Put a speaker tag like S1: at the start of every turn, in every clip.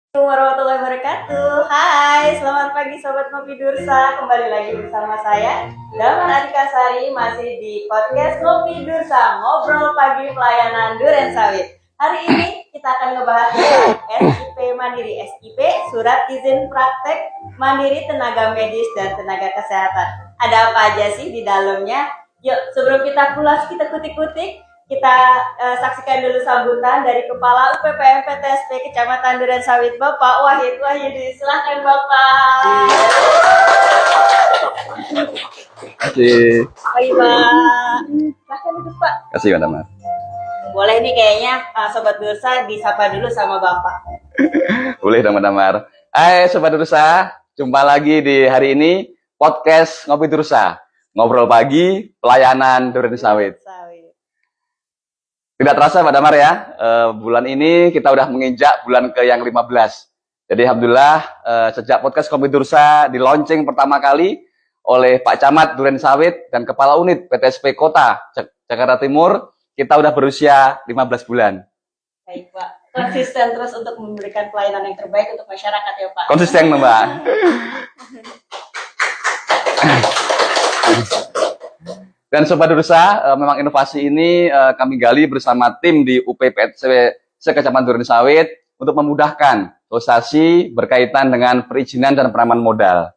S1: Warahmatullahi wabarakatuh. Hai, selamat pagi Sobat Ngopi Dursa. Kembali lagi bersama saya, Damar Adikasari, masih di podcast Ngopi Dursa, ngobrol pagi pelayanan Duren Sawit. Hari ini kita akan ngebahas tentang SIP Mandiri. SIP, Surat Izin Praktek Mandiri Tenaga Medis dan Tenaga Kesehatan. Ada apa aja sih di dalamnya? Yuk, sebelum kita kulas, kita kutik-kutik. Kita saksikan dulu sambutan dari Kepala UPPM PTSP Kecamatan Duren Sawit, Bapak Wahid Wahyudi. Silahkan Bapak.
S2: Kasih.
S1: Pagi Pak. Silahkan duduk Pak.
S2: Kasih Mbak Damar.
S1: Boleh nih kayaknya Sobat Dursa disapa dulu sama Bapak.
S2: Boleh dong Mbak Damar. Hai Sobat Dursa, jumpa lagi di hari ini podcast Ngopi Dursa. Ngobrol pagi, pelayanan Duren Sawit. Tidak terasa Mbak Damar ya, bulan ini kita udah menginjak bulan ke yang 15. Jadi Alhamdulillah sejak podcast Ngopi Dursa di launching pertama kali oleh Pak Camat Duren Sawit dan Kepala Unit PTSP Kota Jakarta Timur, kita udah berusia 15 bulan.
S1: Baik Pak, konsisten terus untuk memberikan pelayanan yang terbaik untuk masyarakat ya Pak.
S2: Konsisten Mbak. Dan Sobat Dursa, memang inovasi ini kami gali bersama tim di UPPTSP Sekecamatan Duren Sawit untuk memudahkan sosialisasi berkaitan dengan perizinan dan penanaman modal.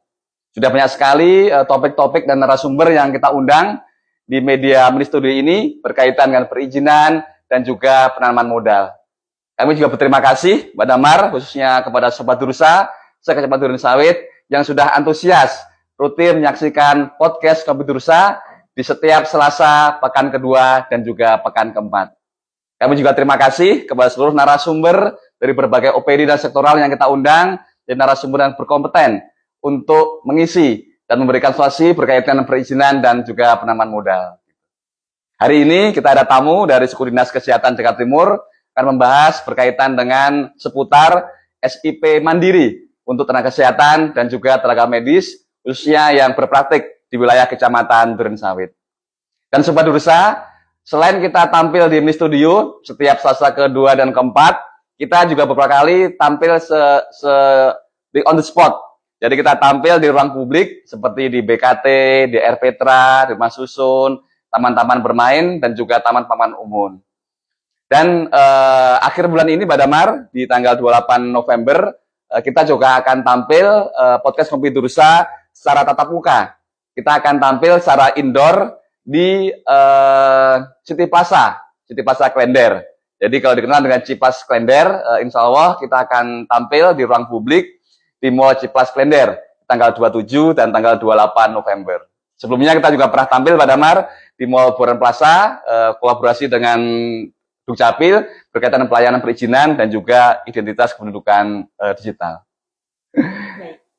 S2: Sudah banyak sekali topik-topik dan narasumber yang kita undang di media mini studio ini berkaitan dengan perizinan dan juga penanaman modal. Kami juga berterima kasih Mbak Damar, khususnya kepada Sobat Dursa Sekecamatan Duren Sawit yang sudah antusias rutin menyaksikan podcast Ngopi Dursa di setiap Selasa, pekan kedua, dan juga pekan keempat. Kami juga terima kasih kepada seluruh narasumber dari berbagai OPD dan sektoral yang kita undang, dan narasumber yang berkompeten untuk mengisi dan memberikan solusi berkaitan dengan perizinan dan juga penanaman modal. Hari ini kita ada tamu dari Suku Dinas Kesehatan Jakarta Timur akan membahas berkaitan dengan seputar SIP Mandiri untuk tenaga kesehatan dan juga tenaga medis, khususnya yang berpraktik di wilayah Kecamatan Duren Sawit. Dan Sobat Dursa, selain kita tampil di mini studio setiap Selasa kedua dan keempat, kita juga beberapa kali tampil di on the spot. Jadi kita tampil di ruang publik seperti di BKT, di R Petra, di Rumah Susun, taman-taman bermain, dan juga taman paman umum. Dan akhir bulan ini Mbak Damar, di tanggal 28 November, kita juga akan tampil podcast Ngopi Dursa secara tatap muka. Kita akan tampil secara indoor di City Plaza Klender. Jadi kalau dikenal dengan Cipas Klender, insya Allah kita akan tampil di ruang publik di Mall Cipas Klender tanggal 27 dan tanggal 28 November. Sebelumnya kita juga pernah tampil Pak Damar di Mall Boran Plaza, kolaborasi dengan Dukcapil berkaitan dengan pelayanan perizinan dan juga identitas kependudukan digital.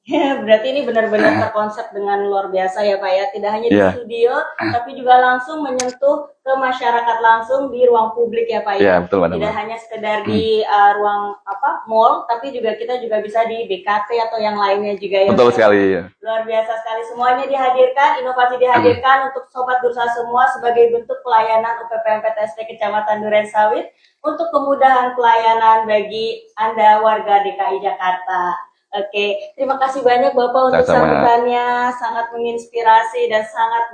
S1: Ya, berarti ini benar-benar terkonsep dengan luar biasa ya Pak ya. Tidak hanya di studio, tapi juga langsung menyentuh ke masyarakat langsung di ruang publik ya Pak ya.
S2: Betul,
S1: tidak hanya sekedar di ruang mall, tapi juga kita juga bisa di BKT atau yang lainnya juga ya.
S2: Betul sekali. Ya.
S1: Luar biasa sekali. Semuanya dihadirkan, inovasi dihadirkan untuk Sobat Dursa semua sebagai bentuk pelayanan UPPM PTSP Kecamatan Duren Sawit untuk kemudahan pelayanan bagi Anda warga DKI Jakarta. Oke, terima kasih banyak Bapak untuk sambutannya, sangat menginspirasi dan sangat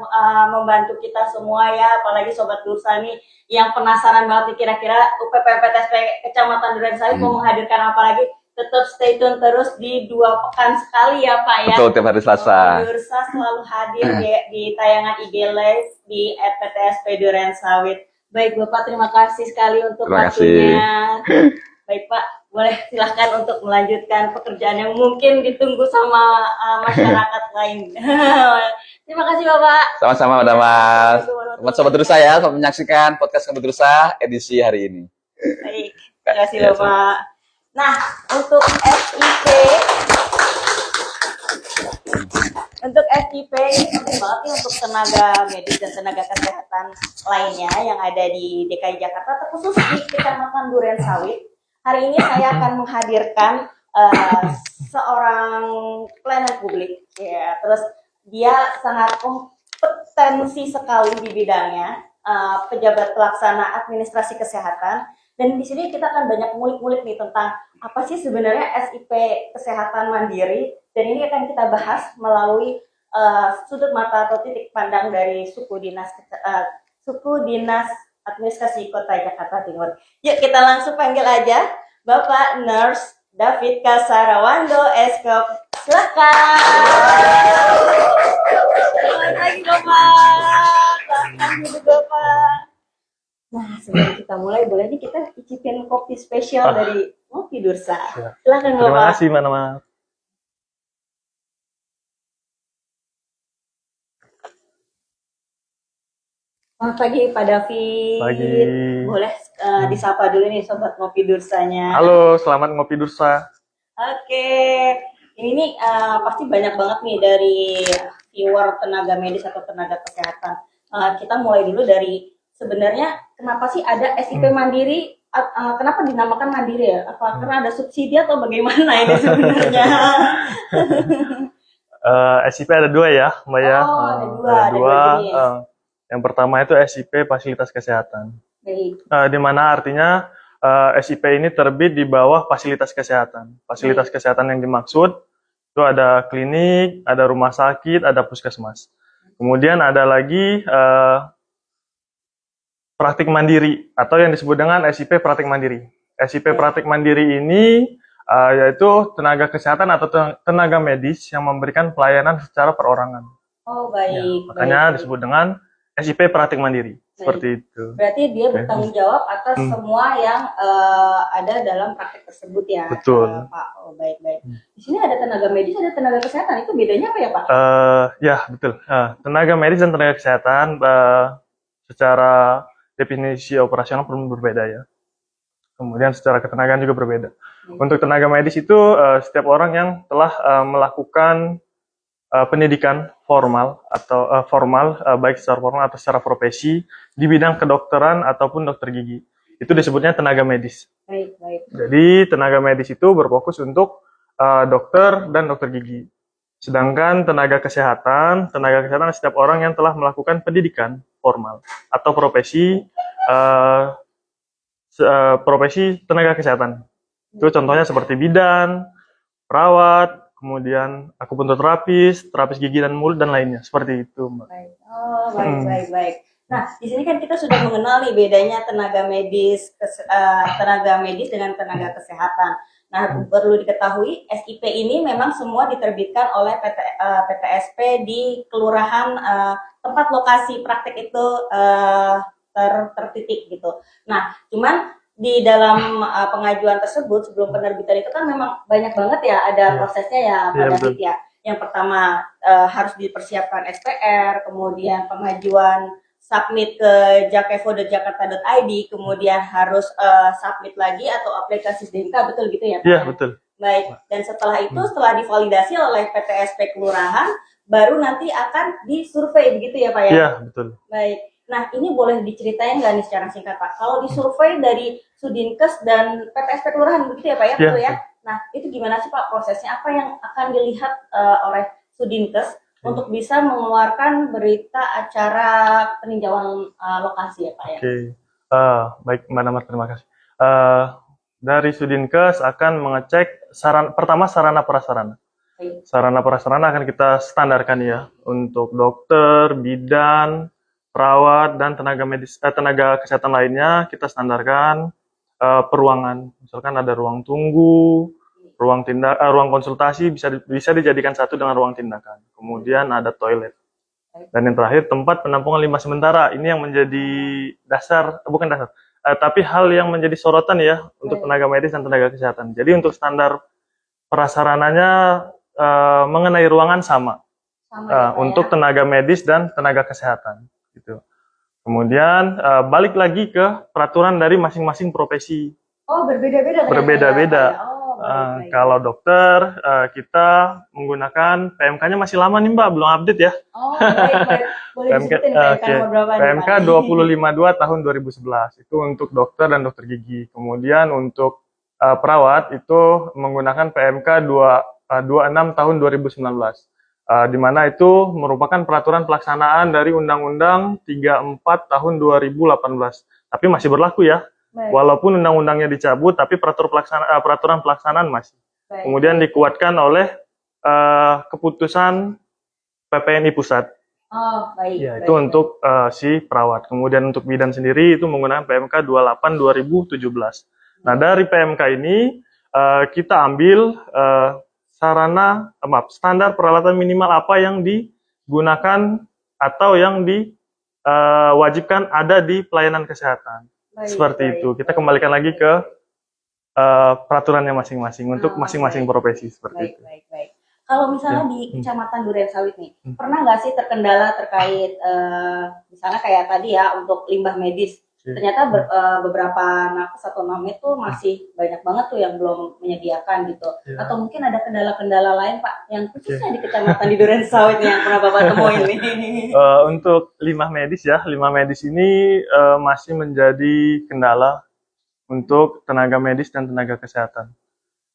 S1: membantu kita semua ya, apalagi Sobat Dursa nih yang penasaran banget nih kira-kira UPPM PTSP Kecamatan Duren Sawit mau menghadirkan apa lagi. Tetap stay tune terus di 2 pekan sekali ya Pak ya.
S2: Betul, tiap hari Selasa.
S1: Dursa selalu hadir di tayangan IG Live di @PTSP Duren Sawit. Baik Bapak, terima kasih sekali untuk waktunya. Baik Pak, boleh silahkan untuk melanjutkan pekerjaan yang mungkin ditunggu sama masyarakat lain. Terima kasih Bapak.
S2: Sama-sama Mbak Damar. Selamat Sobat Dursa ya, selamat menyaksikan podcast Ngopi Dursa edisi hari ini.
S1: Baik, terima kasih Bapak. Nah, untuk SIP ini penting banget nih untuk tenaga medis dan tenaga kesehatan lainnya yang ada di DKI Jakarta, terkhusus di Kecamatan Duren Sawit. Hari ini saya akan menghadirkan seorang pelayanan publik, ya. Terus dia sangat kompetensi sekali di bidangnya, pejabat pelaksana administrasi kesehatan. Dan di sini kita akan banyak ngulik-ngulik nih tentang apa sih sebenarnya SIP Kesehatan Mandiri, dan ini akan kita bahas melalui sudut mata atau titik pandang dari suku dinas administrasi Kota Jakarta Timur. Yuk kita langsung panggil aja Bapak Nurse David Kasarawando Eskop. Silakan. Selamat pagi Bapak. Selamat pagi Bapak. Nah, sebelum kita mulai, boleh nih kita icipin kopi spesial dari Ngopi Dursa. Silakan Bapak.
S3: Terima kasih, Mana.
S1: Selamat pagi Pak David.
S3: Pagi.
S1: Boleh disapa dulu nih Sobat Ngopi Dursanya.
S3: Halo, selamat ngopi Dursa.
S1: Oke, ini nih pasti banyak banget nih dari viewer tenaga medis atau tenaga kesehatan. Kita mulai dulu dari sebenarnya kenapa sih ada SIP Mandiri? Kenapa dinamakan Mandiri ya? Apa karena ada subsidi atau bagaimana ini sebenarnya?
S3: SIP ada dua ya, Mbak ya.
S1: Oh, ada dua jenis.
S3: Yang pertama itu SIP Fasilitas Kesehatan.
S1: Baik.
S3: Di mana artinya SIP ini terbit di bawah fasilitas kesehatan. Fasilitas kesehatan yang dimaksud itu ada klinik, ada rumah sakit, ada puskesmas. Kemudian ada lagi praktik mandiri atau yang disebut dengan SIP Praktik Mandiri. SIP Praktik Mandiri ini yaitu tenaga kesehatan atau tenaga medis yang memberikan pelayanan secara perorangan.
S1: Oh, baik.
S3: Ya, makanya disebut dengan SIP Praktik Mandiri. Seperti itu.
S1: Berarti dia bertanggung jawab atas semua yang ada dalam praktik tersebut ya,
S3: Betul.
S1: Pak. Oh, baik-baik. Di sini ada tenaga medis, ada tenaga kesehatan. Itu bedanya apa ya, Pak?
S3: Ya, betul. Tenaga medis dan tenaga kesehatan secara definisi operasional pun berbeda ya. Kemudian secara ketenagaan juga berbeda. Untuk tenaga medis itu setiap orang yang telah melakukan pendidikan formal atau baik secara formal atau secara profesi di bidang kedokteran ataupun dokter gigi. Itu disebutnya tenaga medis.
S1: Baik.
S3: Jadi tenaga medis itu berfokus untuk dokter dan dokter gigi. Sedangkan tenaga kesehatan setiap orang yang telah melakukan pendidikan formal atau profesi tenaga kesehatan. Itu contohnya seperti bidan, perawat, kemudian akupuntur terapis gigi dan mulut, dan lainnya. Seperti itu, Mbak.
S1: Baik. Oh, baik. Nah, di sini kan kita sudah mengenal nih bedanya tenaga medis dengan tenaga kesehatan. Nah, perlu diketahui SIP ini memang semua diterbitkan oleh PTSP di kelurahan tempat lokasi praktek itu tertitik gitu. Nah, cuman di dalam pengajuan tersebut sebelum penerbitan itu kan memang banyak banget ya ada prosesnya ya Pak David ya. Yang pertama harus dipersiapkan SPR, kemudian pengajuan submit ke jakevo.jakarta.id, kemudian harus submit lagi atau aplikasi SDNK, betul gitu ya Pak?
S3: Iya, betul.
S1: Baik, dan setelah itu setelah divalidasi oleh PTSP kelurahan baru nanti akan disurvei begitu ya Pak ya?
S3: Iya, betul.
S1: Baik. Nah, ini boleh diceritain nggak nih secara singkat Pak? Kalau disurvei dari Sudinkes dan PTSP Kelurahan begitu ya Pak ya?
S3: Iya.
S1: Betul ya? Nah, itu gimana sih Pak prosesnya? Apa yang akan dilihat oleh Sudinkes untuk bisa mengeluarkan berita acara peninjauan lokasi ya Pak ya?
S3: Oke. Baik, Mbak Namar, terima kasih. Dari Sudinkes akan mengecek pertama sarana prasarana. Sarana prasarana akan kita standarkan ya untuk dokter, bidan, perawat, dan tenaga kesehatan lainnya. Kita standarkan peruangan. Misalkan ada ruang tunggu, ruang konsultasi bisa dijadikan satu dengan ruang tindakan. Kemudian ada toilet. Dan yang terakhir tempat penampungan limbah sementara. Ini yang menjadi tapi hal yang menjadi sorotan ya untuk tenaga medis dan tenaga kesehatan. Jadi untuk standar prasarananya mengenai ruangan sama untuk tenaga medis dan tenaga kesehatan. Gitu. Kemudian balik lagi ke peraturan dari masing-masing profesi.
S1: Oh, berbeda-beda.
S3: Berbeda-beda. Kalau dokter kita menggunakan PMK-nya masih lama nih Mbak, belum update ya.
S1: Oh, baik. Boleh disebutin PMK nomor berapa nih,
S3: PMK 252 tahun 2011. Itu untuk dokter dan dokter gigi. Kemudian untuk perawat itu menggunakan PMK 26 tahun 2019. Di mana itu merupakan peraturan pelaksanaan dari Undang-Undang 34 tahun 2018. Tapi masih berlaku ya.
S1: Baik.
S3: Walaupun undang-undangnya dicabut, tapi peraturan pelaksanaan masih.
S1: Baik.
S3: Kemudian dikuatkan oleh keputusan PPNI pusat.
S1: Oh, baik.
S3: Ya,
S1: baik,
S3: itu
S1: baik.
S3: untuk si perawat. Kemudian untuk bidan sendiri itu menggunakan PMK 28 2017. Nah, dari PMK ini kita ambil standar peralatan minimal apa yang digunakan atau yang diwajibkan ada di pelayanan kesehatan.
S1: Baik,
S3: Seperti
S1: baik,
S3: itu. Kita
S1: baik.
S3: kembalikan lagi ke peraturannya masing-masing untuk
S1: Oh,
S3: masing-masing
S1: baik.
S3: profesi seperti
S1: Baik,
S3: itu.
S1: baik, baik. Kalau misalnya
S3: Ya.
S1: di Kecamatan Durensawit nih, pernah nggak sih terkendala terkait misalnya kayak tadi ya untuk limbah medis? Ternyata beberapa nakes atau namit tuh masih banyak banget tuh yang belum menyediakan gitu.
S3: Ya.
S1: Atau mungkin ada kendala-kendala lain Pak yang khususnya di Kecamatan di Durensawit yang pernah Bapak temuin nih.
S3: Untuk limbah medis ya, limbah medis ini masih menjadi kendala untuk tenaga medis dan tenaga kesehatan.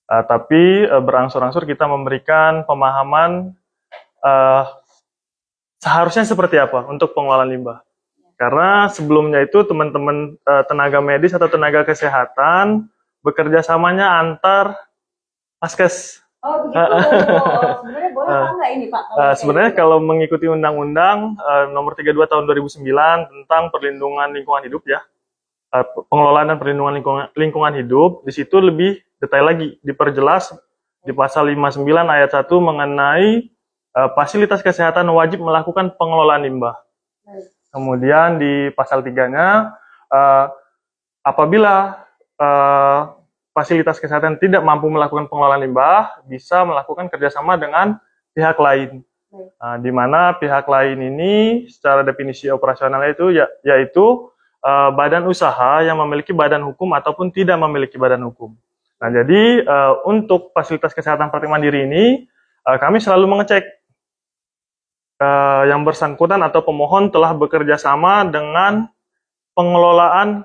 S3: Tapi berangsur-angsur kita memberikan pemahaman seharusnya seperti apa untuk pengelolaan limbah. Karena sebelumnya itu teman-teman tenaga medis atau tenaga kesehatan bekerja samanya antar paskes.
S1: Oh begitu. Oh, sebenarnya boleh apa enggak ini Pak?
S3: Sebenarnya kalau mengikuti Undang-Undang Nomor 32 Tahun 2009 tentang perlindungan lingkungan hidup ya, pengelolaan dan perlindungan lingkungan hidup, di situ lebih detail lagi, diperjelas di pasal 59 ayat 1 mengenai fasilitas kesehatan wajib melakukan pengelolaan limbah. Kemudian di pasal 3-nya, apabila fasilitas kesehatan tidak mampu melakukan pengelolaan limbah, bisa melakukan kerjasama dengan pihak lain. Di mana pihak lain ini secara definisi operasional itu yaitu badan usaha yang memiliki badan hukum ataupun tidak memiliki badan hukum. Nah, jadi untuk fasilitas kesehatan praktik mandiri ini, kami selalu mengecek yang bersangkutan atau pemohon telah bekerja sama dengan pengelolaan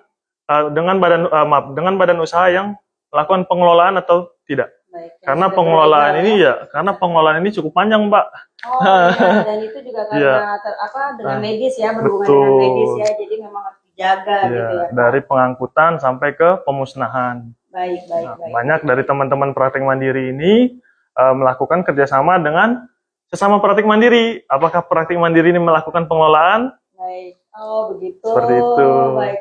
S3: dengan badan usaha yang melakukan pengelolaan atau tidak.
S1: Baik,
S3: karena pengelolaan ini karena pengelolaan ini cukup panjang, Mbak.
S1: Oh iya, dan itu juga karena dengan medis ya, berhubungan dengan medis ya, jadi memang harus dijaga gitu ya.
S3: Dari pengangkutan sampai ke pemusnahan.
S1: Baik.
S3: Banyak dari teman-teman praktik mandiri ini melakukan kerjasama dengan sesama praktik mandiri. Apakah praktik mandiri ini melakukan pengelolaan?
S1: Baik. Oh begitu.
S3: Seperti itu.
S1: Baik.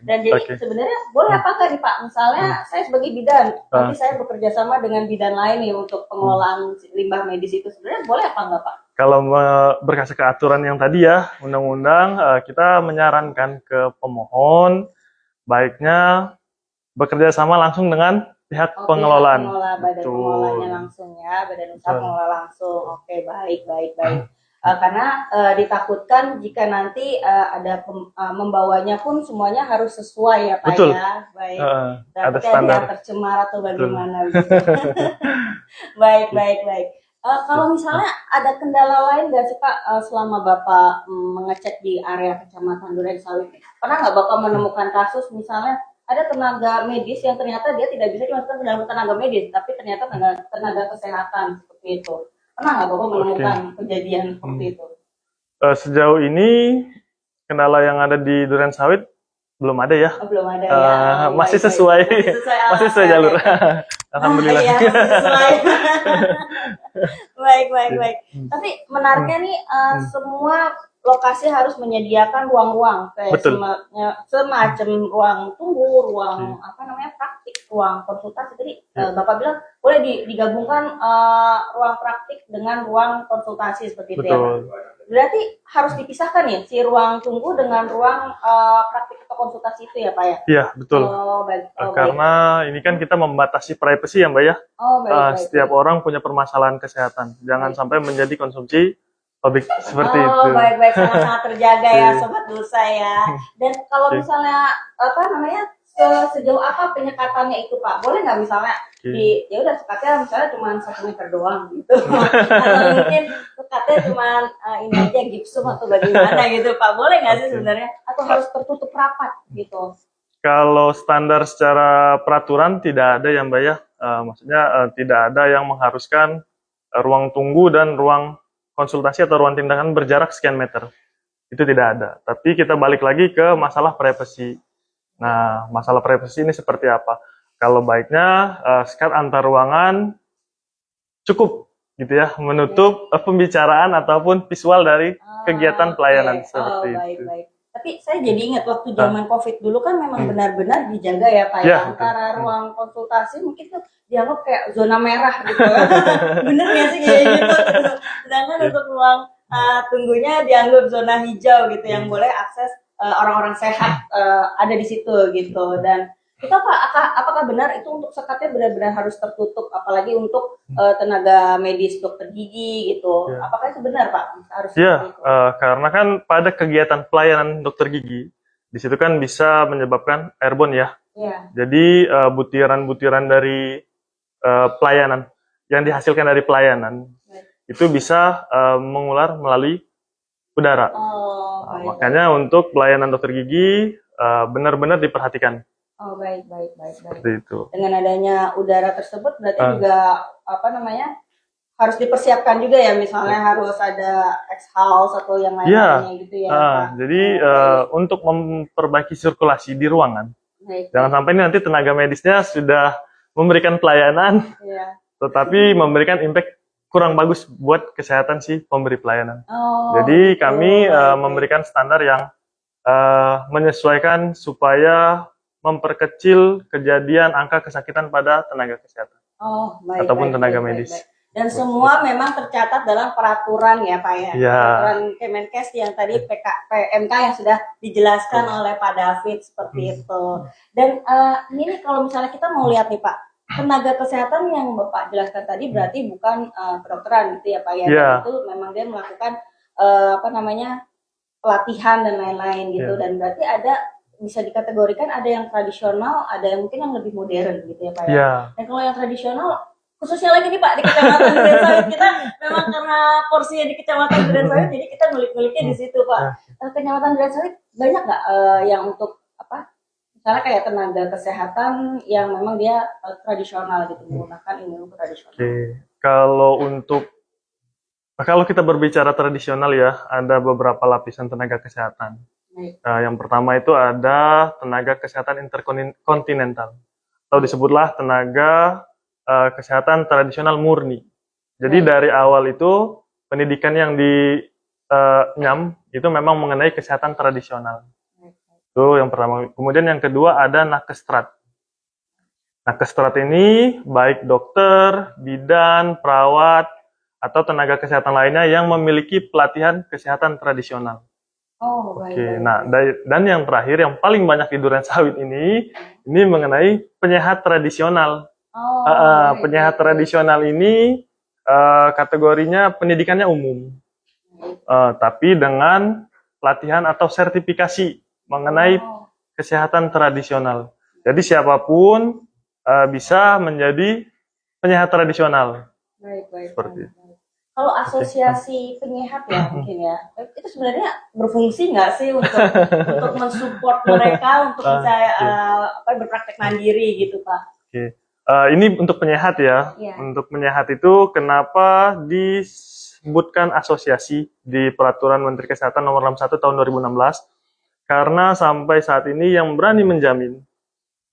S1: Dan jadi sebenarnya boleh apa enggak nih Pak? Misalnya saya sebagai bidan, tapi saya bekerja sama dengan bidan lain nih untuk pengelolaan limbah medis itu, sebenarnya boleh apa enggak Pak?
S3: Kalau berkaca ke aturan yang tadi ya, undang-undang, kita menyarankan ke pemohon baiknya bekerja sama langsung dengan pihak pengelolaan.
S1: Badan pengelolanya langsung ya, badan usaha pengelola langsung. Oke, baik. Karena ditakutkan jika nanti ada membawanya pun semuanya harus sesuai ya Pak.
S3: Betul.
S1: Ya. Baik.
S3: Ada standar
S1: tercemar atau bagaimana. Baik. Kalau misalnya ada kendala lain nggak sih Pak selama Bapak mengecek di area Kecamatan Durensawit? Pernah nggak Bapak menemukan kasus misalnya ada tenaga medis yang ternyata dia tidak bisa dimasukkan ke dalam tenaga medis, tapi ternyata tenaga kesehatan seperti itu? Pernah nggak Bapak menemukan kejadian seperti itu? Sejauh ini kendala yang ada di Durensawit belum ada ya. Belum ada ya. Masih sesuai jalur. Alhamdulillah. Iya, masih sesuai. Baik. Tapi menariknya nih semua lokasi harus menyediakan ruang-ruang kayak semacam ruang tunggu, ruang praktik, ruang konsultasi. Jadi Bapak bilang boleh digabungkan ruang praktik dengan ruang konsultasi seperti itu ya. Berarti harus dipisahkan ya si ruang tunggu dengan ruang praktik atau konsultasi itu ya Pak ya? Iya, betul. Karena ini kan kita membatasi privasi ya Mbak ya. Setiap orang punya permasalahan kesehatan. Jangan sampai menjadi konsumsi publik seperti itu. Baik, sangat terjaga ya Sobat Dursa ya. Dan kalau misalnya sejauh apa penyekatannya itu Pak? Boleh nggak misalnya ya udah sekatnya misalnya cuma 1 meter doang gitu, atau mungkin sekatnya cuma ini aja gipsum atau bagaimana gitu Pak? Boleh nggak sih sebenarnya? Atau harus tertutup rapat gitu? Kalau standar secara peraturan tidak ada ya Mbak ya. Maksudnya tidak ada yang mengharuskan ruang tunggu dan ruang konsultasi atau ruang tindakan berjarak sekian meter. Itu tidak ada. Tapi kita balik lagi ke masalah privasi.
S3: Nah, masalah privasi ini seperti apa? Kalau baiknya sekat antar ruangan cukup gitu ya, menutup pembicaraan ataupun visual dari kegiatan pelayanan seperti itu.
S1: Baik. Tapi saya jadi ingat waktu zaman COVID dulu kan memang benar-benar dijaga ya Pak ya, antara ruang konsultasi mungkin tuh dianggap kayak zona merah gitu. Bener nggak sih kayak gitu? Sedangkan untuk ruang tunggunya dianggap zona hijau gitu yang boleh akses orang-orang sehat ada di situ gitu. Dan itu apakah benar itu untuk sekatnya benar-benar harus tertutup, apalagi untuk tenaga medis, dokter gigi gitu? Apakah itu benar Pak? Harus
S3: karena kan pada kegiatan pelayanan dokter gigi di situ kan bisa menyebabkan airborne ya. Jadi butiran-butiran dari pelayanan yang dihasilkan dari pelayanan itu bisa mengular melalui udara. Makanya untuk pelayanan dokter gigi benar-benar diperhatikan.
S1: Baik.
S3: Seperti itu.
S1: Dengan adanya udara tersebut berarti juga harus dipersiapkan juga ya, misalnya harus ada exhaust atau yang lain-lainnya gitu ya.
S3: Jadi untuk memperbaiki sirkulasi di ruangan, jangan sampai ini nanti tenaga medisnya sudah memberikan pelayanan, tetapi memberikan impact kurang bagus buat kesehatan si pemberi pelayanan. Jadi kami memberikan standar yang menyesuaikan supaya memperkecil kejadian angka kesakitan pada tenaga kesehatan ataupun tenaga medis.
S1: Dan semua memang tercatat dalam peraturan ya Pak ya, peraturan Kemenkes yang tadi PMK yang sudah dijelaskan oleh Pak David seperti itu. Dan ini kalau misalnya kita mau lihat nih Pak, tenaga kesehatan yang Bapak jelaskan tadi berarti bukan kedokteran gitu ya Pak ya. Itu memang dia melakukan pelatihan dan lain-lain gitu. Dan berarti bisa dikategorikan ada yang tradisional, ada yang mungkin yang lebih modern gitu ya Pak ya. Dan kalau yang tradisional, khususnya lagi nih Pak di Kecamatan Durensawit, kita memang karena porsinya di Kecamatan Durensawit, jadi kita ngulik-nguliknya di situ Pak. Kecamatan Durensawit banyak nggak yang untuk misalnya kayak tenaga kesehatan yang memang dia tradisional gitu, menggunakan ilmu tradisional?
S3: Kalau kita berbicara tradisional ya, ada beberapa lapisan tenaga kesehatan. Yang pertama itu ada tenaga kesehatan interkontinental, atau disebutlah tenaga kesehatan tradisional murni. Jadi dari awal itu pendidikan yang di NYAM itu memang mengenai kesehatan tradisional. Itu yang pertama. Kemudian yang kedua ada nakestrat. Nakestrat ini baik dokter, bidan, perawat, atau tenaga kesehatan lainnya yang memiliki pelatihan kesehatan tradisional. Nah, dan yang terakhir yang paling banyak di Durensawit ini mengenai penyehat tradisional. Penyehat tradisional ini kategorinya pendidikannya umum, tapi dengan pelatihan atau sertifikasi mengenai kesehatan tradisional. Jadi siapapun bisa menjadi penyehat tradisional. Seperti itu.
S1: Kalau asosiasi penyehat ya mungkin ya, itu sebenarnya berfungsi nggak sih untuk mensupport mereka untuk bisa berpraktek mandiri gitu Pak?
S3: Ini untuk penyehat ya. Untuk penyehat itu kenapa disebutkan asosiasi di Peraturan Menteri Kesehatan Nomor 61 Tahun 2016? Karena sampai saat ini yang berani menjamin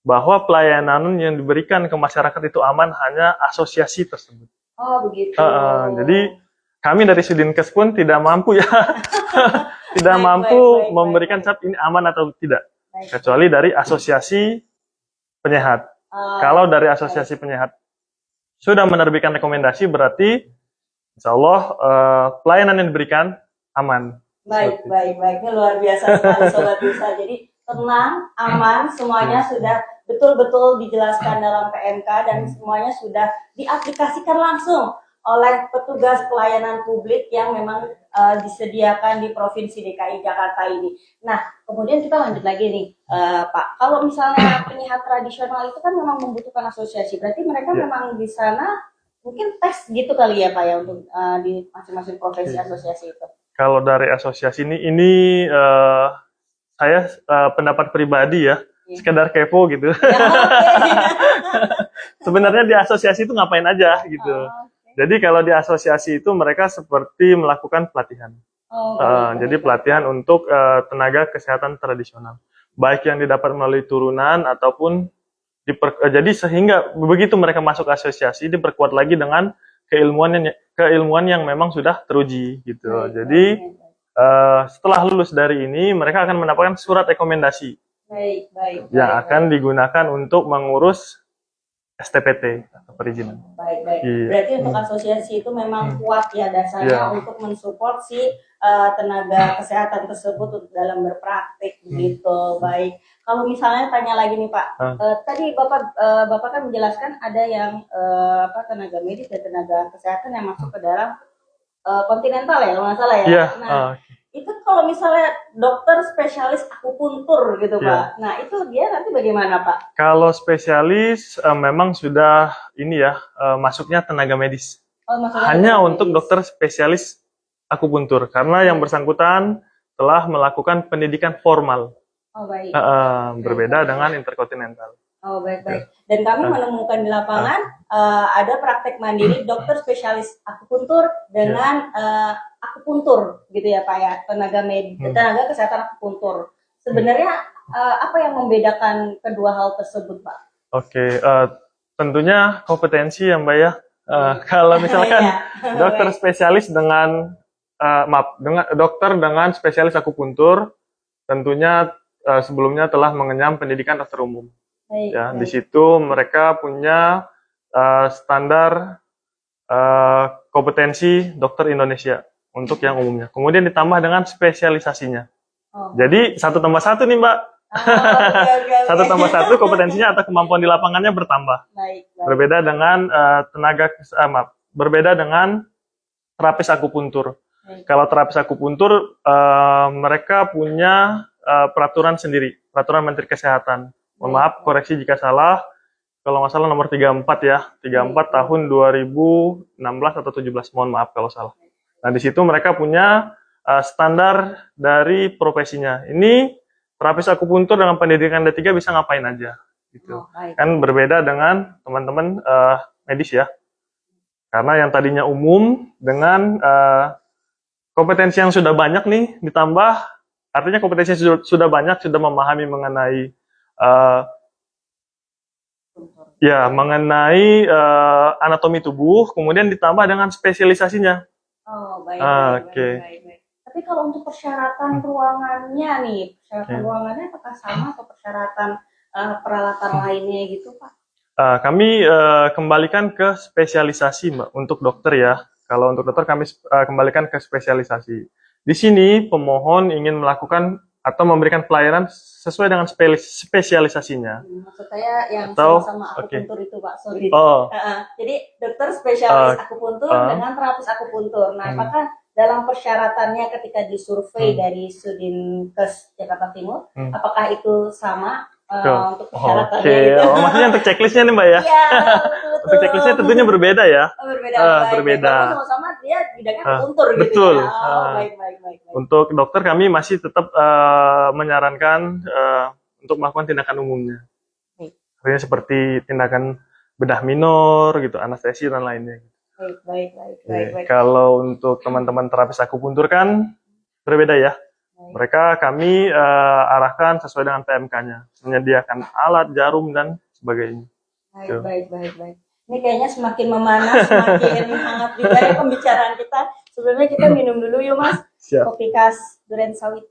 S3: bahwa pelayanan yang diberikan ke masyarakat itu aman hanya asosiasi tersebut.
S1: Begitu.
S3: Jadi kami dari Sudinkes pun tidak mampu ya, tidak mampu memberikan ini aman atau tidak, kecuali dari asosiasi penyehat. Kalau dari asosiasi penyehat sudah menerbitkan rekomendasi, berarti insya Allah pelayanan yang diberikan aman.
S1: Baik. Ini luar biasa sekali Sobat Dursa. Jadi tenang, aman, semuanya sudah betul-betul dijelaskan dalam PMK dan semuanya sudah diaplikasikan langsung oleh petugas pelayanan publik yang memang disediakan di Provinsi DKI Jakarta ini. Nah, kemudian kita lanjut lagi nih, Pak. Kalau misalnya penyehat tradisional itu kan memang membutuhkan asosiasi, berarti mereka memang di sana mungkin tes gitu kali ya Pak ya untuk di masing-masing profesi asosiasi itu.
S3: Kalau dari asosiasi ini saya pendapat pribadi ya. Sekedar kepo gitu. Sebenarnya di asosiasi itu ngapain aja gitu. Jadi kalau di asosiasi itu mereka seperti melakukan pelatihan. Jadi pelatihan untuk tenaga kesehatan tradisional. baik yang didapat melalui turunan ataupun jadi sehingga begitu mereka masuk asosiasi diperkuat lagi dengan keilmuan yang memang sudah teruji gitu. Jadi setelah lulus dari ini mereka akan mendapatkan surat rekomendasi yang akan digunakan untuk mengurus STPT atau perizinan.
S1: Baik.
S3: Iya.
S1: Berarti untuk asosiasi itu memang kuat ya dasarnya untuk mensupport si tenaga kesehatan tersebut untuk dalam berpraktik gitu. Baik. Kalau misalnya tanya lagi nih Pak, tadi Bapak kan menjelaskan ada yang tenaga medis dan tenaga kesehatan yang masuk ke dalam kontinental ya kalau nggak salah ya.
S3: Yeah.
S1: Nah, itu kalau misalnya dokter spesialis akupuntur gitu Pak, nah itu dia nanti bagaimana Pak?
S3: Kalau spesialis memang sudah ini ya masuknya tenaga medis. Hanya untuk dokter spesialis akupuntur karena yang bersangkutan telah melakukan pendidikan formal.
S1: Baik.
S3: Berbeda dengan interkontinental.
S1: Baik. Dan kami menemukan di lapangan ada praktek mandiri dokter spesialis akupuntur dengan akupuntur gitu ya Pak ya, tenaga kesehatan akupuntur. Sebenarnya apa yang membedakan kedua hal tersebut Pak? Oke,
S3: tentunya kompetensi ya Mbak ya. Kalau misalkan dokter spesialis dengan dokter dengan spesialis akupuntur tentunya sebelumnya telah mengenyam pendidikan dokter umum. Di situ mereka punya standar kompetensi dokter Indonesia untuk yang umumnya. Kemudian ditambah dengan spesialisasinya. Jadi 1+1 nih Mbak.
S1: Okay.
S3: 1+1 kompetensinya atau kemampuan di lapangannya bertambah.
S1: Baik.
S3: Berbeda dengan berbeda dengan terapis akupuntur. Kalau terapis akupuntur mereka punya peraturan sendiri, peraturan Menteri Kesehatan. Mohon maaf koreksi jika salah. Kalau nggak salah nomor 34 ya, 34 tahun 2016 atau 17. Mohon maaf kalau salah. Nah di situ mereka punya standar dari profesinya. Ini terapis akupuntur dengan pendidikan D3 bisa ngapain aja, gitu. Kan berbeda dengan teman-teman medis ya. Karena yang tadinya umum dengan kompetensi yang sudah banyak nih ditambah, artinya kompetensi yang sudah banyak, sudah memahami mengenai mengenai anatomi tubuh, kemudian ditambah dengan spesialisasinya.
S1: Baik. Tapi kalau untuk persyaratan ruangannya nih, ruangannya apakah sama atau persyaratan peralatan lainnya gitu Pak?
S3: Kami kembalikan ke spesialisasi Mbak, untuk dokter ya. Kalau untuk dokter kami kembalikan ke spesialisasi. Di sini pemohon ingin melakukan atau memberikan pelayanan sesuai dengan spesialisasinya.
S1: Maksud saya yang sama-sama akupuntur itu Pak, sorry. Jadi dokter spesialis akupuntur dengan terapis akupuntur. Nah, apakah dalam persyaratannya ketika disurvei dari Sudinkes Jakarta Timur, apakah itu sama untuk persyaratannya gitu?
S3: Maksudnya untuk checklistnya nih Mbak ya?
S1: Iya, betul.
S3: Untuk checklistnya tentunya berbeda ya?
S1: Berbeda. Tapi sama-sama dia bidangnya akupuntur gitu
S3: betul.
S1: Ya? Baik.
S3: Untuk dokter kami masih tetap menyarankan untuk melakukan tindakan umumnya. Artinya seperti tindakan bedah minor, gitu, anestesi dan lainnya.
S1: Baik.
S3: Kalau untuk teman-teman terapis akupuntur kan berbeda ya. Mereka kami arahkan sesuai dengan PMK-nya, menyediakan alat, jarum dan sebagainya.
S1: Baik. Ini kayaknya semakin memanas, semakin hangat juga ya pembicaraan kita. Sebelumnya kita minum dulu yuk Mas.
S3: Siap.
S1: Kopi khas Duren Sawit.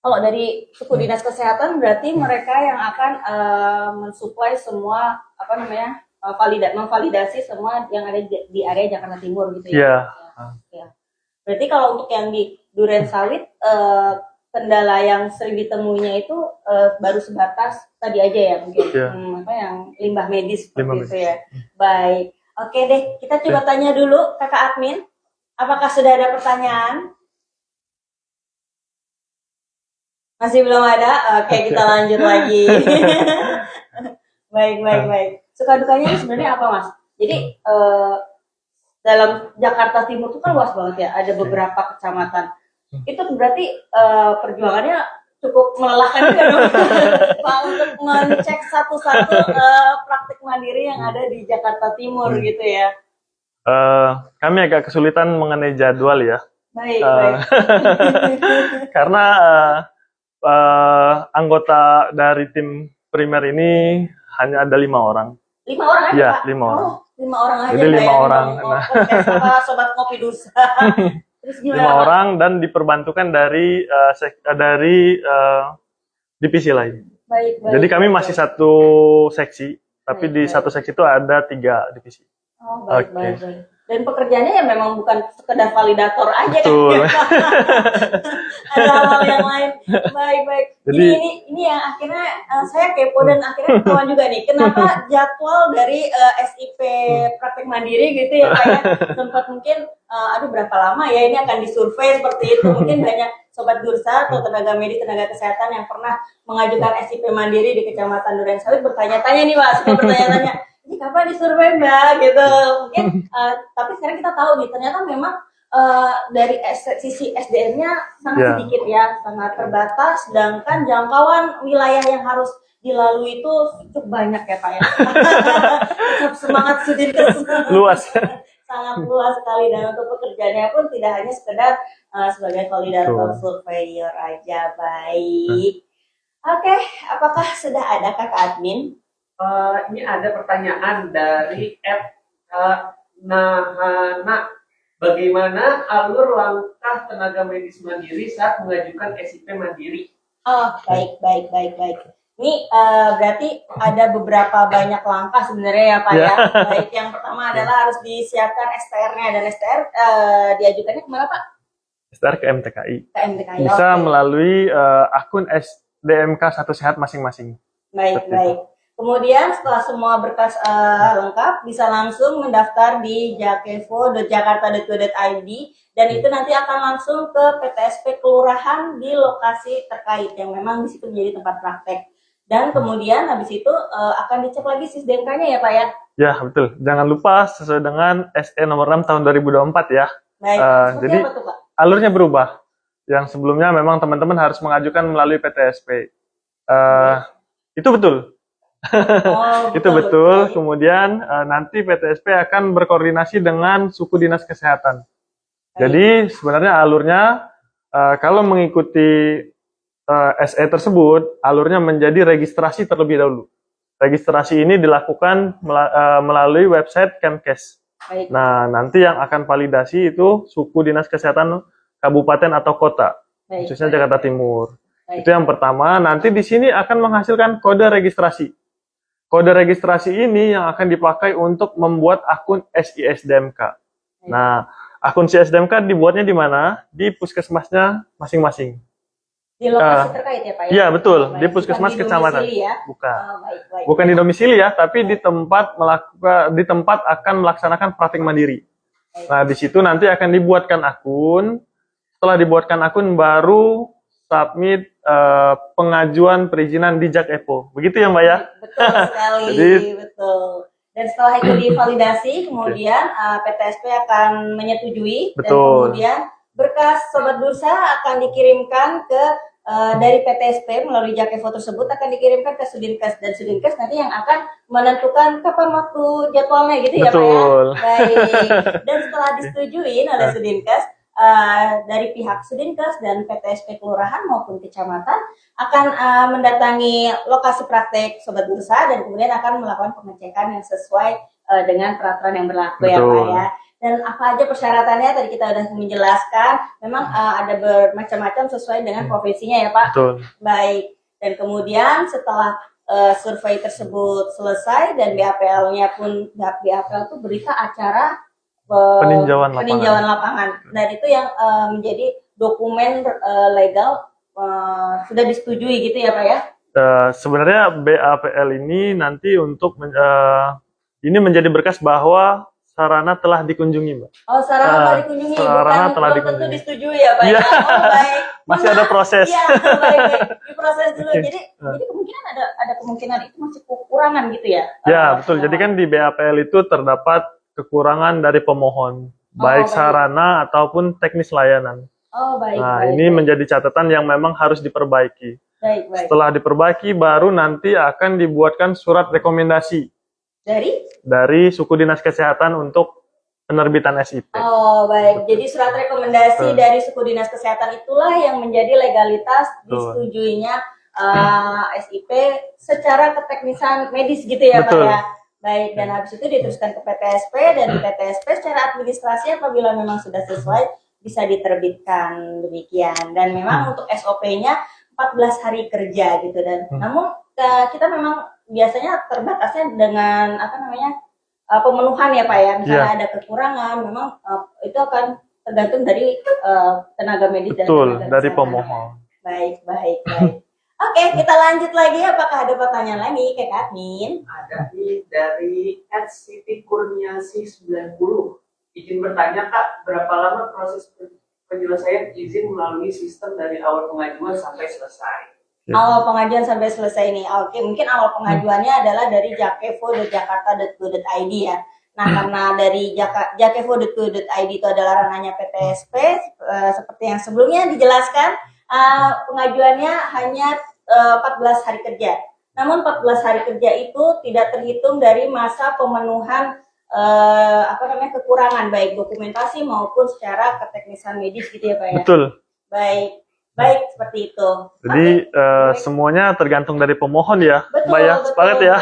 S1: Kalau dari suku dinas kesehatan berarti mereka yang akan mensuplai semua memvalidasi semua yang ada di area Jakarta Timur gitu ya. Ya. Berarti kalau untuk yang di Duren Sawit kendala yang sering ditemuinya itu baru sebatas tadi aja ya mungkin yang limbah medis seperti itu ya. Baik. Oke deh, kita coba tanya dulu Kakak Admin. Apakah sudah ada pertanyaan? Masih belum ada? Oke, kita lanjut lagi. Baik. Suka dukanya ini sebenarnya apa Mas? Jadi dalam Jakarta Timur itu kan luas banget ya, ada beberapa kecamatan. Itu berarti perjuangannya cukup melelahkan juga dong Pak untuk mengecek satu-satu praktik mandiri yang ada di Jakarta Timur gitu ya.
S3: Kami agak kesulitan mengenai jadwal ya,
S1: Baik,
S3: Eh,
S1: baik.
S3: karena anggota dari tim primer ini hanya ada 5 orang.
S1: 5 orang aja,
S3: Iya,
S1: Pak?
S3: 5 orang.
S1: Oh, 5 orang aja.
S3: Jadi 5
S1: bayangin
S3: orang.
S1: dong,
S3: Nah.
S1: podcast apa Sobat Ngopi Dursa. Terus
S3: 5
S1: gimana, Pak?
S3: orang dan diperbantukan dari divisi lain.
S1: Baik, baik.
S3: Jadi kami
S1: baik,
S3: masih
S1: baik.
S3: satu seksi, tapi
S1: Baik,
S3: di
S1: baik.
S3: satu seksi itu ada 3 divisi.
S1: Oh, baik,
S3: Oke.
S1: baik, baik. Dan pekerjaannya ya memang bukan sekedar validator aja
S3: Betul.
S1: kan. Ada hal-hal yang lain. Baik, baik.
S3: Jadi-
S1: ini yang akhirnya saya kepo dan akhirnya ketahuan juga nih. Kenapa jadwal dari SIP praktek mandiri gitu ya Pak ya. Sempat mungkin aduh berapa lama ya ini akan disurvei seperti itu. Mungkin banyak sobat Dursa atau tenaga medis, tenaga kesehatan yang pernah mengajukan SIP mandiri di Kecamatan Durensawit bertanya-tanya nih Pak, suka bertanya-tanya. Ini kapan disurvei Mbak gitu. Mungkin tapi sekarang kita tahu nih ternyata memang dari sisi SDM-nya sangat
S3: Ya.
S1: sedikit ya, sangat terbatas, sedangkan jangkauan wilayah yang harus dilalui itu cukup banyak ya Pak ya. Tetap semangat Sudinkes.
S3: Luas.
S1: Sangat luas sekali dan untuk pekerjaannya pun tidak hanya sekedar sebagai validator
S3: Betul.
S1: surveyor aja. Baik. Oke, apakah sudah ada kakak admin?
S4: Ini ada pertanyaan dari Nahana. Bagaimana alur langkah tenaga medis mandiri saat mengajukan SIP mandiri?
S1: Oh, baik, baik, baik, baik. Ini berarti ada beberapa banyak langkah sebenarnya ya Pak ya. Baik, yang pertama adalah harus disiapkan STR-nya dan STR diajukannya kemana Pak?
S3: STR ke MTKI.
S1: Ke MTKI.
S3: Bisa
S1: Oke.
S3: melalui akun SDMK Satu Sehat masing-masing.
S1: Baik,
S3: Seperti
S1: baik. Kemudian setelah semua berkas lengkap, bisa langsung mendaftar di jakevo.jakarta.go.id dan itu nanti akan langsung ke PTSP kelurahan di lokasi terkait yang memang di situ menjadi tempat praktek. Dan kemudian habis itu akan dicek lagi SISDMK-nya ya Pak ya.
S3: Ya, betul. Jangan lupa sesuai dengan SE nomor 6 tahun 2024 ya.
S1: Baik. Seperti
S3: Jadi
S1: apa tuh Pak?
S3: alurnya berubah. Yang sebelumnya memang teman-teman harus mengajukan melalui PTSP. Itu betul.
S1: Oh,
S3: Itu betul. Kemudian nanti PTSP akan berkoordinasi dengan suku dinas kesehatan. Jadi sebenarnya alurnya kalau mengikuti SE tersebut, alurnya menjadi registrasi terlebih dahulu. Registrasi ini dilakukan melalui website Kemkes.
S1: Baik.
S3: Nah, nanti yang akan validasi itu suku dinas kesehatan kabupaten atau kota,
S1: Baik.
S3: khususnya Jakarta Timur.
S1: Baik.
S3: Itu yang pertama. Nanti di sini akan menghasilkan kode registrasi. Kode registrasi ini yang akan dipakai untuk membuat akun SISDMK. Nah, akun SISDMK dibuatnya di mana? Di puskesmasnya masing-masing.
S1: Di lokasi terkait ya Pak ya?
S3: Iya, betul.
S1: Baik.
S3: Di puskesmas
S1: Bukan di
S3: kecamatan.
S1: domisili ya?
S3: Bukan.
S1: Oh, baik, baik.
S3: Bukan di domisili ya, tapi di tempat akan melaksanakan praktik mandiri. Nah, di situ nanti akan dibuatkan akun. Setelah dibuatkan akun baru submit pengajuan perizinan di JAKEPO. Begitu ya, Mbak ya?
S1: Betul sekali,
S3: Jadi-
S1: betul. Dan setelah itu divalidasi, kemudian PTSP akan menyetujui dan
S3: Betul.
S1: kemudian berkas Sobat Bursa akan dikirimkan ke dari PTSP melalui Jakevo tersebut akan dikirimkan ke Sudinkes dan Sudinkes nanti yang akan menentukan kapan waktu jadwalnya gitu ya Pak ya.
S3: Betul.
S1: Baik. Dan setelah disetujui oleh Sudinkes dari pihak Sudinkes dan PTSP kelurahan maupun kecamatan akan mendatangi lokasi praktek Sobat Bursa dan kemudian akan melakukan pengecekan yang sesuai dengan peraturan yang berlaku ya Pak
S3: Betul.
S1: ya. Dan apa aja persyaratannya tadi kita sudah menjelaskan. Memang ada bermacam-macam sesuai dengan provinsinya ya Pak.
S3: Betul.
S1: Baik. Dan kemudian setelah survei tersebut selesai dan BAPL-nya pun BAPL itu berita acara
S3: Peninjauan
S1: lapangan. Dan itu yang menjadi dokumen legal sudah disetujui gitu ya Pak ya.
S3: Sebenarnya BAPL ini nanti untuk ini menjadi berkas bahwa sarana telah dikunjungi, Mbak.
S1: Oh, sarana telah dikunjungi,
S3: sarana
S1: bukan
S3: telah
S1: belum tentu
S3: dikunjungi.
S1: disetujui ya Pak
S3: Iya.
S1: ya. Oh, baik.
S3: Masih ada proses.
S1: Iya, baik, baik. Diproses dulu.
S3: Oke.
S1: Jadi kemungkinan ada kemungkinan itu masih kekurangan gitu ya.
S3: Ya, betul. Jadi kan di BAPL itu terdapat kekurangan dari pemohon, baik
S1: baik.
S3: sarana ataupun teknis layanan.
S1: Oh, baik.
S3: Nah,
S1: baik,
S3: ini
S1: baik.
S3: menjadi catatan yang memang harus diperbaiki.
S1: Baik, baik.
S3: Setelah diperbaiki, baru nanti akan dibuatkan surat rekomendasi
S1: Dari
S3: dari suku dinas kesehatan untuk penerbitan SIP.
S1: Oh, baik. Jadi surat rekomendasi
S3: Betul.
S1: dari suku dinas kesehatan itulah yang menjadi legalitas
S3: Betul.
S1: disetujuinya SIP secara keteknisan medis gitu ya, Pak
S3: Betul.
S1: ya. Baik, dan habis itu diteruskan ke PTSP, dan di PTSP secara administrasi apabila memang sudah sesuai bisa diterbitkan demikian. Dan memang untuk SOP-nya 14 hari kerja gitu, dan namun kita memang biasanya terbatasnya dengan pemenuhan ya Pak ya. Misalnya ada kekurangan, memang itu akan tergantung dari tenaga medis dan
S3: Betul,
S1: tenaga
S3: dari
S1: kesehatan.
S3: pemohon.
S1: Baik. Oke, kita lanjut lagi. Apakah ada pertanyaan lagi ke Kak Min?
S4: Ada nih dari Siti Kurniasi 90. Izin bertanya Kak, berapa lama proses penyelesaian izin melalui sistem dari awal pengajuan sampai selesai?
S1: Awal pengajuan sampai selesai ini. Oke, mungkin awal pengajuannya adalah dari jakevo.jakarta.go.id ya. Nah, karena dari jakevo.go.id itu adalah ranahnya PTSP, seperti yang sebelumnya dijelaskan, pengajuannya hanya 14 hari kerja. Namun 14 hari kerja itu tidak terhitung dari masa pemenuhan kekurangan baik dokumentasi maupun secara keteknisan medis gitu ya Pak ya.
S3: Betul.
S1: Baik seperti itu.
S3: Jadi
S1: Oke.
S3: semuanya tergantung dari pemohon ya,
S1: Betul,
S3: Mbak ya.
S1: betul,
S3: Sepakat ya.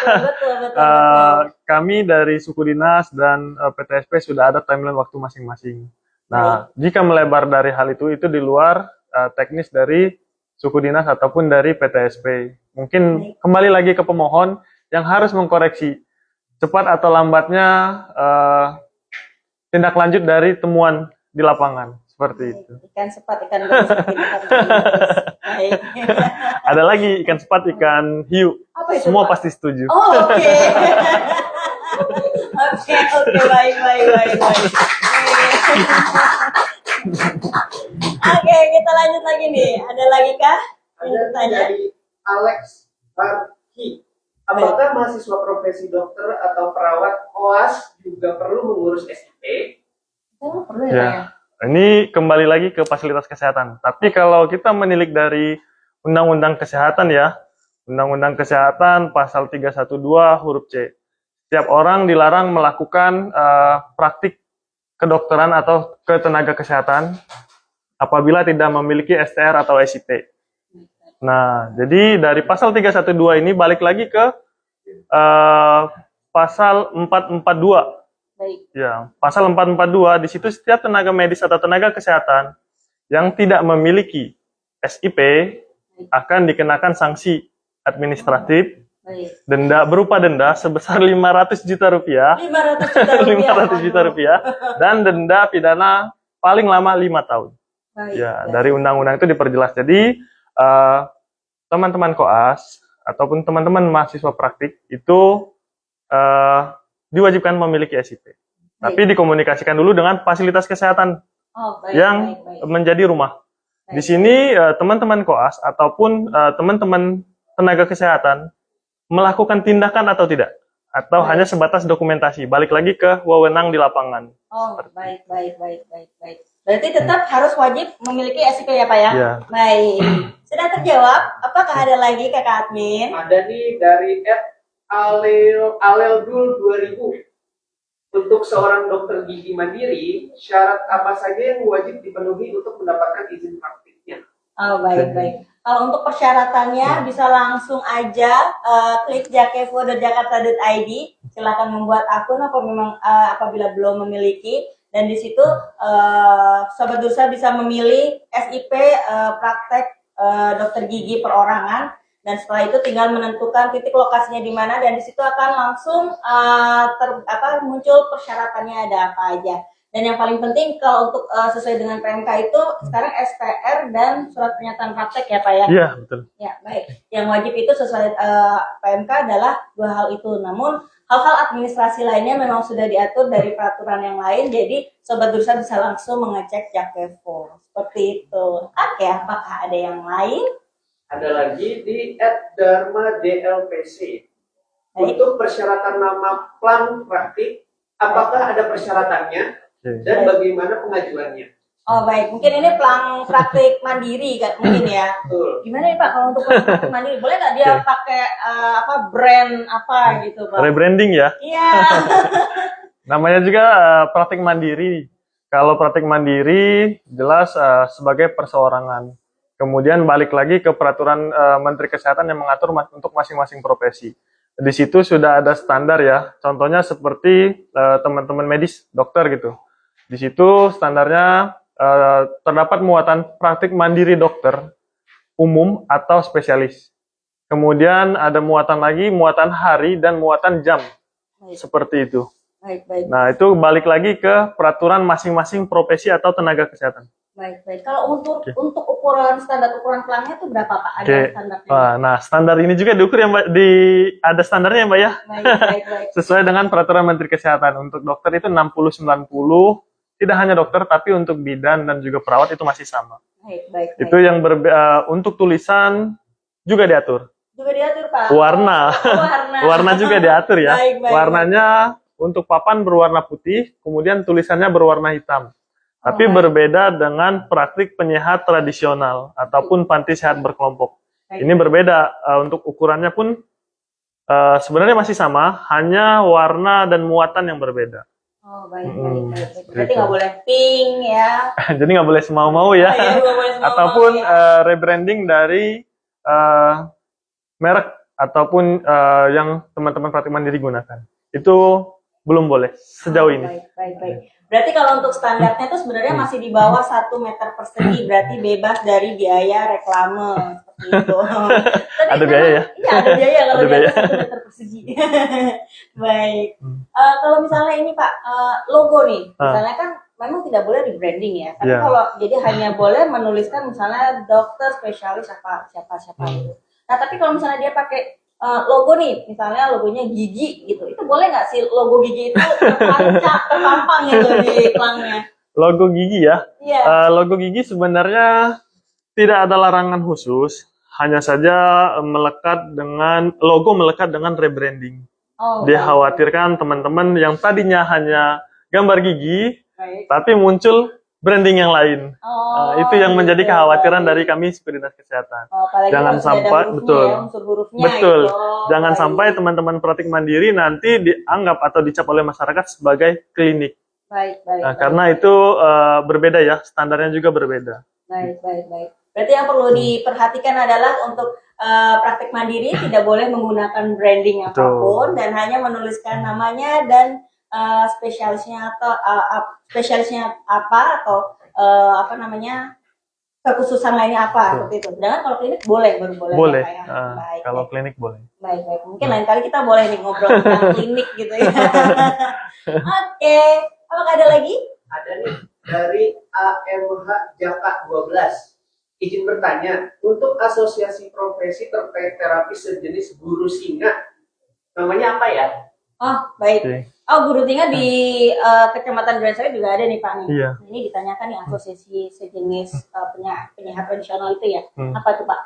S1: betul.
S3: Kami dari suku dinas dan PTSP sudah ada timeline waktu masing-masing. Nah, jika melebar dari hal itu di luar teknis dari suku dinas ataupun dari PTSP. Mungkin kembali lagi ke pemohon yang harus mengkoreksi cepat atau lambatnya tindak lanjut dari temuan di lapangan. Seperti itu.
S1: Ikan sepat, ikan gabus, ikan baik.
S3: Ada lagi ikan sepat, ikan hiu.
S1: Apa itu,
S3: Semua
S1: Pak?
S3: pasti setuju.
S1: Oh, oke. Oke, baik. Oke, kita lanjut lagi nih. Ada lagi kah?
S4: Ada dari Alex Barki. Apakah mahasiswa profesi dokter atau perawat koas juga perlu mengurus SIP?
S1: Perlu
S3: Ya.
S1: ya.
S3: Ini kembali lagi ke fasilitas kesehatan. Tapi kalau kita menilik dari Undang-Undang Kesehatan ya, Undang-Undang Kesehatan pasal 312 huruf C. Setiap orang dilarang melakukan praktik kedokteran atau ketenaga kesehatan apabila tidak memiliki STR atau SIP. Nah, jadi dari pasal 312 ini balik lagi ke pasal 442.
S1: Baik.
S3: Ya, pasal 442 di situ setiap tenaga medis atau tenaga kesehatan yang tidak memiliki SIP akan dikenakan sanksi administratif,
S1: Baik.
S3: berupa denda sebesar 500 juta rupiah,
S1: 500 juta rupiah.
S3: 500 juta rupiah, dan denda pidana paling lama 5 tahun.
S1: Baik.
S3: Ya, dari undang-undang itu diperjelas. Jadi teman-teman koas ataupun teman-teman mahasiswa praktik itu diwajibkan memiliki SIP. Tapi dikomunikasikan dulu dengan fasilitas kesehatan yang menjadi rumah. Di sini teman-teman koas ataupun teman-teman tenaga kesehatan melakukan tindakan atau tidak, atau hanya sebatas dokumentasi. Balik lagi ke wewenang di lapangan.
S1: Oh, baik. Berarti tetap harus wajib memiliki SIP ya Pak ya?
S3: Ya.
S1: Baik. Sudah terjawab. Apakah ada lagi Kakak Admin?
S4: Ada nih dari Aleldul 2000. Untuk seorang dokter gigi mandiri, syarat apa saja yang wajib dipenuhi untuk mendapatkan izin praktiknya?
S1: Oh, baik. Kalau untuk persyaratannya bisa langsung aja klik jakevo.jakarta.id. Silakan membuat akun apabila belum memiliki, dan di situ Sobat Dursa bisa memilih SIP praktek dokter gigi perorangan, dan setelah itu tinggal menentukan titik lokasinya di mana, dan di situ akan langsung muncul persyaratannya ada apa aja. Dan yang paling penting kalau untuk sesuai dengan PMK itu sekarang STR dan surat pernyataan praktek ya Pak ya?
S3: Iya, betul.
S1: Ya, baik. Yang wajib itu sesuai PMK adalah 2 hal itu. Namun hal-hal administrasi lainnya memang sudah diatur dari peraturan yang lain, jadi Sobat Dursa bisa langsung mengecek Jakevo. Seperti itu. Oke, apakah ada yang lain?
S4: Ada lagi di @dharma_dlpc. Untuk persyaratan nama plan praktik, apakah ada persyaratannya dan bagaimana pengajuannya?
S1: Oh baik, mungkin ini plan praktik mandiri kan mungkin ya.
S4: Betul.
S1: Gimana nih Pak kalau untuk plan praktik mandiri? Boleh nggak dia pakai brand apa gitu Pak?
S3: Rebranding ya.
S1: Iya.
S3: Namanya juga praktik mandiri. Kalau praktik mandiri jelas sebagai perseorangan. Kemudian balik lagi ke peraturan Menteri Kesehatan yang mengatur untuk masing-masing profesi. Di situ sudah ada standar ya. Contohnya seperti teman-teman medis, dokter gitu. Di situ standarnya terdapat muatan praktik mandiri dokter, umum atau spesialis. Kemudian ada muatan lagi, muatan hari dan muatan jam.
S1: Baik,
S3: Seperti itu.
S1: baik.
S3: Nah, itu balik lagi ke peraturan masing-masing profesi atau tenaga kesehatan.
S1: Baik. Kalau untuk ukuran standar ukuran pelangnya itu berapa Pak? Ada standarnya?
S3: Nah, standar ini juga diukur ya Mbak, ada standarnya ya Mbak ya.
S1: Baik.
S3: Sesuai dengan peraturan Menteri Kesehatan. Untuk dokter itu 60-90, tidak hanya dokter tapi untuk bidan dan juga perawat itu masih sama.
S1: Baik.
S3: Itu yang untuk tulisan juga diatur.
S1: Juga diatur Pak.
S3: Warna. Warna juga diatur ya.
S1: Baik.
S3: Warnanya untuk papan berwarna putih, kemudian tulisannya berwarna hitam. Tapi
S1: baik.
S3: berbeda dengan praktik penyehat tradisional ataupun panti sehat berkelompok.
S1: Baik.
S3: Ini berbeda untuk ukurannya pun sebenarnya masih sama, hanya warna dan muatan yang berbeda.
S1: Oh, baik. Berarti nggak boleh pink ya.
S3: Jadi nggak boleh semau-mau ya.
S1: Nggak boleh semau-mau
S3: Ataupun
S1: ya.
S3: rebranding dari merek ataupun yang teman-teman praktik mandiri gunakan. Itu belum boleh sejauh ini.
S1: Baik. Berarti kalau untuk standarnya itu sebenarnya masih di bawah 1 meter persegi, berarti bebas dari biaya reklame seperti itu.
S3: Ada biaya ya?
S1: Iya, ada biaya kalau
S3: Ada
S1: di
S3: biaya.
S1: atas 1 meter persegi. Baik. Kalau misalnya ini Pak, logo nih, misalnya kan memang tidak boleh rebranding ya. Tapi kalau jadi hanya boleh menuliskan misalnya dokter spesialis siapa gitu. Nah, tapi kalau misalnya dia pakai logo nih, misalnya logonya gigi gitu, itu boleh nggak sih logo gigi itu terpampang gitu di pelangnya?
S3: Logo gigi ya?
S1: Iya.
S3: Logo gigi sebenarnya tidak ada larangan khusus, hanya saja logo melekat dengan rebranding. Dia khawatirkan teman-teman yang tadinya hanya gambar gigi, tapi muncul branding yang lain. Itu yang menjadi kekhawatiran dari kami sebagai dinas kesehatan. Jangan sampai betul. Jangan sampai teman-teman praktik mandiri nanti dianggap atau dicap oleh masyarakat sebagai klinik.
S1: Baik.
S3: Karena itu berbeda ya, standarnya juga berbeda.
S1: Baik. Berarti yang perlu diperhatikan adalah untuk praktik mandiri tidak boleh menggunakan branding apapun dan hanya menuliskan namanya dan spesialisnya atau apa atau kekhususan lainnya apa seperti itu. Sedangkan kalau klinik baru boleh.
S3: Boleh.
S1: Ya, Pak, ya? Baik.
S3: Kalau klinik boleh.
S1: Baik. Mungkin lain kali kita boleh nih ngobrol tentang klinik gitu ya. Oke. Apakah ada lagi?
S4: Ada nih dari AMH Jaka 12. Izin bertanya, untuk asosiasi profesi terkait terapi sejenis guru singa, namanya apa ya?
S1: Oh, baik.
S3: Oke.
S1: Oh, guru singa di Kecamatan Durensawit juga ada nih Pak nih.
S3: Iya.
S1: Ini ditanyakan nih asosiasi sejenis penyehat tradisional itu ya. Apa tuh Pak?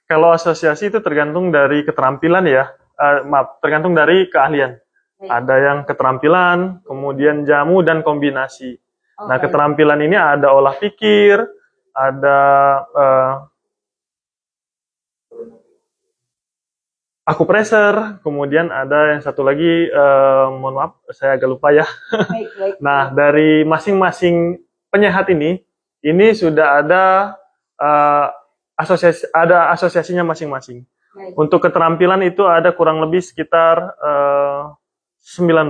S3: Kalau asosiasi itu tergantung dari keterampilan ya. Tergantung dari keahlian.
S1: Baik.
S3: Ada yang keterampilan, kemudian jamu dan kombinasi. Nah,
S1: Baik.
S3: keterampilan ini ada olah pikir, ada akupresser, kemudian ada yang satu lagi, mohon maaf, saya agak lupa ya.
S1: Baik.
S3: Nah, dari masing-masing penyehat ini sudah ada asosiasinya masing-masing.
S1: Baik.
S3: Untuk keterampilan itu ada kurang lebih sekitar 18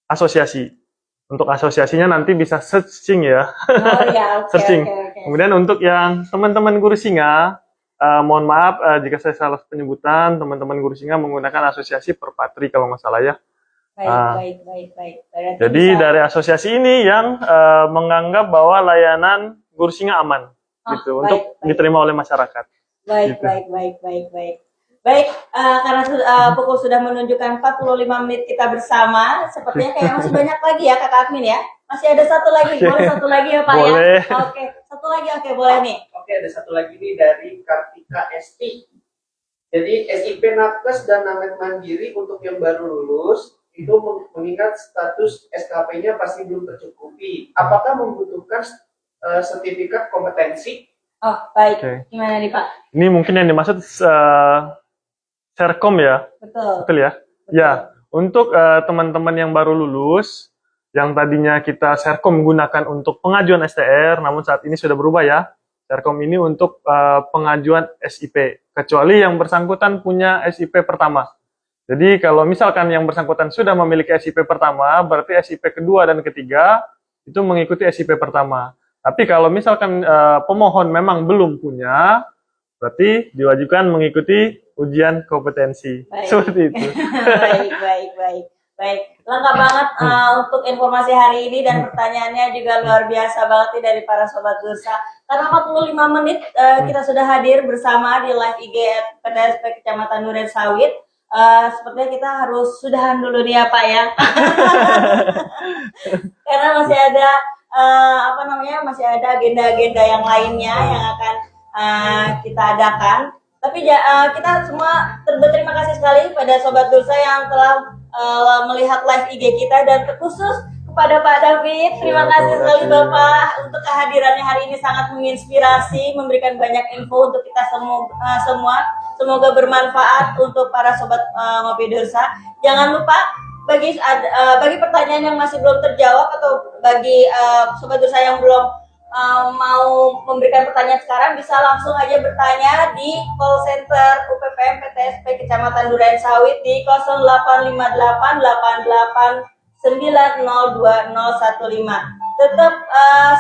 S3: asosiasi. Untuk asosiasinya nanti bisa searching ya.
S1: Oh ya, oke.
S3: Searching.
S1: Oke.
S3: Kemudian untuk yang teman-teman guru singa, mohon maaf jika saya salah penyebutan, teman-teman guru singa menggunakan asosiasi Perpatri kalau nggak salah ya.
S1: Baik. Berarti
S3: Jadi
S1: bisa-
S3: dari asosiasi ini yang menganggap bahwa layanan guru singa aman, gitu, untuk diterima oleh masyarakat.
S1: Baik. Baik, karena pukul sudah menunjukkan 45 menit kita bersama, sepertinya kayak masih banyak lagi ya Kakak Admin ya. Masih ada satu lagi, boleh satu lagi ya Pak
S3: Boleh.
S1: ya? Oke, satu lagi, oke boleh nih.
S4: Oke, ada satu lagi nih dari Kartika ST. Jadi SIP Nakes dan Named Mandiri untuk yang baru lulus itu mengingat status SKP-nya pasti belum tercukupi. Apakah membutuhkan sertifikat kompetensi?
S1: Oh, baik.
S3: Oke.
S1: Gimana nih Pak?
S3: Ini mungkin yang dimaksud Serkom ya,
S1: Betul.
S3: betul ya? Ya, Untuk teman-teman yang baru lulus, yang tadinya kita Serkom gunakan untuk pengajuan STR, namun saat ini sudah berubah ya. Serkom ini untuk pengajuan SIP, kecuali yang bersangkutan punya SIP pertama. Jadi kalau misalkan yang bersangkutan sudah memiliki SIP pertama, berarti SIP kedua dan ketiga itu mengikuti SIP pertama. Tapi kalau misalkan pemohon memang belum punya, berarti diwajibkan mengikuti ujian kompetensi.
S1: Baik.
S3: Seperti itu.
S1: Baik. Lengkap banget untuk informasi hari ini dan pertanyaannya juga luar biasa banget nih dari para Sobat Dursa. Karena 45 menit kita sudah hadir bersama di live IG PTSP Kecamatan Duren Sawit. Sepertinya kita harus sudahan dulu nih ya Pak ya. Karena masih ada masih ada agenda-agenda yang lainnya yang akan kita adakan. Tapi kita semua berterima kasih sekali pada Sobat Dursa yang telah melihat live IG kita, dan terkhusus kepada Pak David. Terima kasih sekali Bapak untuk kehadirannya hari ini, sangat menginspirasi, memberikan banyak info untuk kita semua. Semoga bermanfaat untuk para Sobat Ngopi Dursa. Jangan lupa bagi pertanyaan yang masih belum terjawab atau bagi Sobat Dursa yang belum mau memberikan pertanyaan sekarang, bisa langsung aja bertanya di call center UPPM PTSP Kecamatan Duren Sawit di 085888902015. Tetap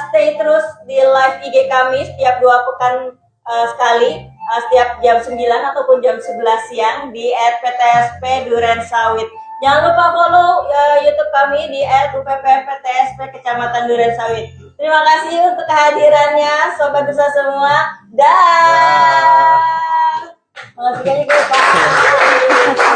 S1: stay terus di live IG kami setiap 2 pekan sekali, setiap jam 9 ataupun jam 11 siang di @PTSP Duren Sawit. Jangan lupa follow YouTube kami di @UPPM PTSP Kecamatan Duren Sawit. Terima kasih untuk kehadirannya Sobat Dursa semua. Dah. Makasih banyak Pak.